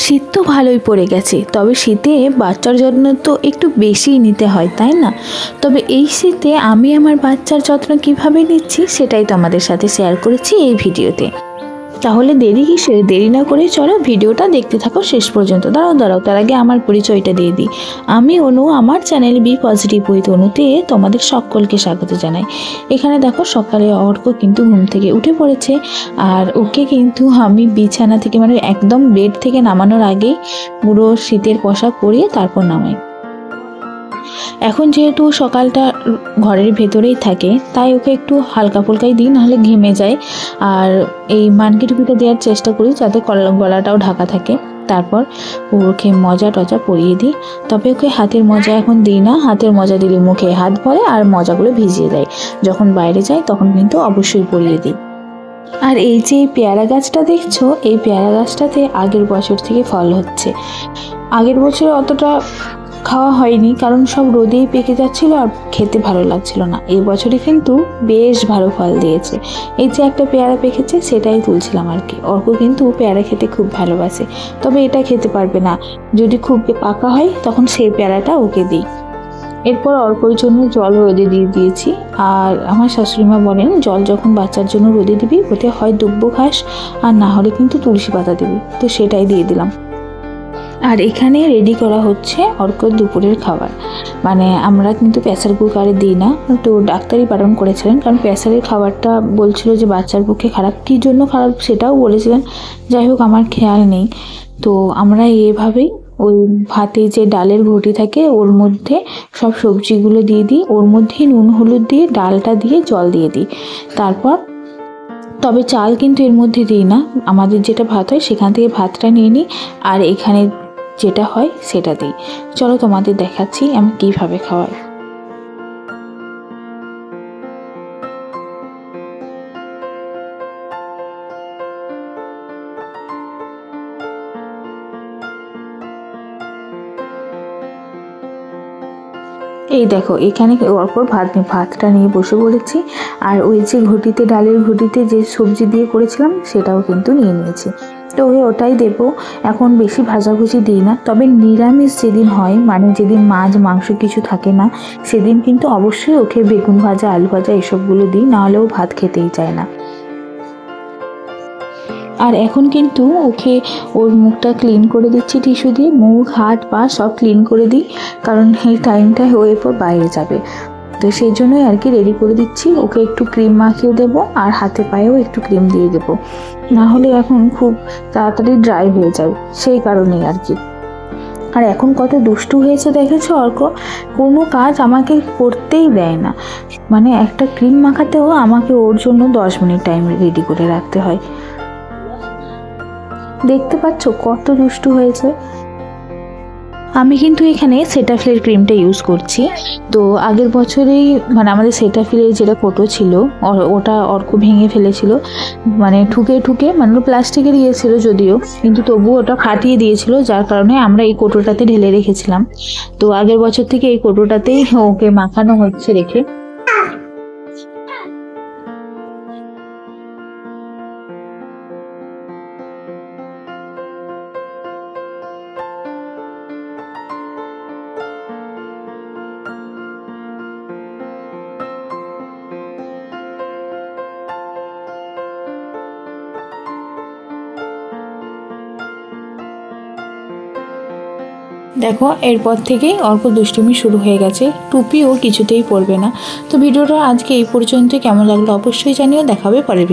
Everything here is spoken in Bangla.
শীত তো ভালোই পড়ে গেছে, তবে শীতে বাচ্চার যত্ন তো একটু বেশিই নিতে হয়, তাই না? তবে এই শীতে আমি আমার বাচ্চার যত্ন কিভাবে নিচ্ছি সেটাই তো আমাদের সাথে শেয়ার করেছি এই ভিডিওতে। তাহলে দেরি না করে চলো ভিডিওটা দেখতে থাকো শেষ পর্যন্ত। দাঁড়াও, তার আগে আমার পরিচয়টা দিয়ে দিই। আমি অনু, আমার চ্যানেল বি পজিটিভ উইথ অনুতে তোমাদের সকলকে স্বাগত জানাই। এখানে দেখো সকালে অর্ক কিন্তু ঘুম থেকে উঠে পড়েছে, আর ওকে কিন্তু আমি বিছানা থেকে মানে একদম বেড থেকে নামানোর আগেই পুরো শীতের পোশাক পরিয়ে তারপর নামাই। এখন যেহেতু সকালটা ঘরের ভেতরেই থাকে, তাই ওকে একটু হালকা ফুলকাই দিই, নাহলে ঘেমে যায়। আর এই মানকি টুপিটা দেওয়ার চেষ্টা করি যাতে গলাটাও ঢাকা থাকে। তারপর ওকে মজা টজা পরিয়ে দিই। তবে ওকে হাতের মজা এখন দিই না, হাতের মজা দিলে মুখে হাত ভরে আর মজাগুলো ভিজিয়ে দেয়। যখন বাইরে যাই তখন কিন্তু অবশ্যই পরিয়ে দিই। আর এই যে পেয়ারা গাছটা দেখছো, এই পেয়ারা গাছটাতে আগের বছর থেকে ফল হচ্ছে। আগের বছর অতটা খাওয়া হয়নি, কারণ সব রোদেই পেকে যাচ্ছিল আর খেতে ভালো লাগছিল না। এই বছরই কিন্তু বেশ ভালো ফল দিয়েছে। এই যে একটা পেয়ারা পেকেছে সেটাই তুলছিলাম আর কি। অর্ক কিন্তু পেয়ারা খেতে খুব ভালোবাসে, তবে এটা খেতে পারবে না। যদি খুব পাকা হয় তখন সেই পেয়ারাটা ওকে দিই। এরপর অর্কর জন্য জল রোদে দিয়ে দিয়েছি। আর আমার শাশুড়িমা বলেন, জল যখন বাচ্চার জন্য রোদে দিবি ওতে হয় দুব্বো ঘাস আর না হলে কিন্তু তুলসী পাতা দিবি। তো সেটাই দিয়ে দিলাম। আর এখানে রেডি করা হচ্ছে অর্কর দুপুরের খাবার। মানে আমরা কিন্তু প্রেসার কুকারে দিই না, তো ডাক্তারই বারণ করেছিলেন, কারণ প্রেসারের খাবারটা বলছিল যে বাচ্চার পক্ষে খারাপ। কী জন্য খারাপ সেটাও বলেছিলেন, যাই হোক আমার খেয়াল নেই। তো আমরা এভাবেই ওই ভাতে যে ডালের ঘটি থাকে ওর মধ্যে সব সবজিগুলো দিয়ে দিই, ওর মধ্যেই নুন হলুদ দিয়ে ডালটা দিয়ে জল দিয়ে দিই। তারপর তবে চাল কিন্তু এর মধ্যে দিই না, আমাদের যেটা ভাত হয় সেখান থেকে ভাতটা নিয়ে নিই, আর এখানে যেটা হয় সেটা দিই। চলো তোমাদের দেখাচ্ছি আমি কিভাবে খাওয়াই। এই দেখো এখানে অর্কর ভাতটা নিয়ে বসে পড়েছি, আর ওই যে ঘটিতে ডালের ঘটিতে যে সবজি দিয়ে করেছিলাম সেটাও কিন্তু নিয়ে নিয়েছি। তো ওটাই দেবো। এখন বেশি ভাজাভুজি দিই না, তবে নিরামিষ যেদিন হয়, মানে যেদিন মাছ মাংস কিছু থাকে না, সেদিন কিন্তু অবশ্যই ওকে বেগুন ভাজা আলু ভাজা এসবগুলো দিই, নাহলেও ভাত খেতেই চায় না। আর এখন কিন্তু ওকে ওর মুখটা ক্লিন করে দিচ্ছি টিস্যু দিয়ে, মুখ হাত পা সব ক্লিন করে দিই, কারণ এই টাইমটায় ও এরপর বাইরে যাবে। তো সেই জন্যই আর কি রেডি করে দিচ্ছি। ওকে একটু ক্রিম মাখিয়ে দেবো আর হাতে পায়েও একটু ক্রিম দিয়ে দেবো, না হলে এখন খুব তাড়াতাড়ি ড্রাই হয়ে যায়, সেই কারণেই আর কি। আর এখন কত দুষ্টু হয়েছে দেখেছো অর্ক, কোনো কাজ আমাকে করতেই দেয় না। মানে একটা ক্রিম মাখাতেও আমাকে ওর জন্য 10 মিনিট টাইম রেডি করে রাখতে হয়। দেখতে পাচ্ছ কত দুষ্টু হয়েছে। আমি কিন্তু এখানে সেটাফিলের ক্রিমটা ইউজ করছি। তো আগের বছরেই মানে আমাদের সেটাফিলের যেটা কোটো ছিল ওটা অর্ক ভেঙে ফেলেছিল, মানে ঠুকে মানে প্লাস্টিকের ছিল যদিও, কিন্তু তবুও ওটা ফাটিয়ে দিয়েছিল, যার কারণে আমরা এই কোটোটাতে ঢেলে রেখেছিলাম। তো আগের বছর থেকে এই কোটোটাতেই ওকে মাখানো হচ্ছে রেখে। দেখো এরপর থেকেই অল্প দুষ্টুমি শুরু হয়ে গেছে, টুপিও কিছুতেই পরবে না। তো ভিডিওটা আজকে এই পর্যন্ত, কেমন লাগলো অবশ্যই জানিও। দেখাবে পরের ভিডিও।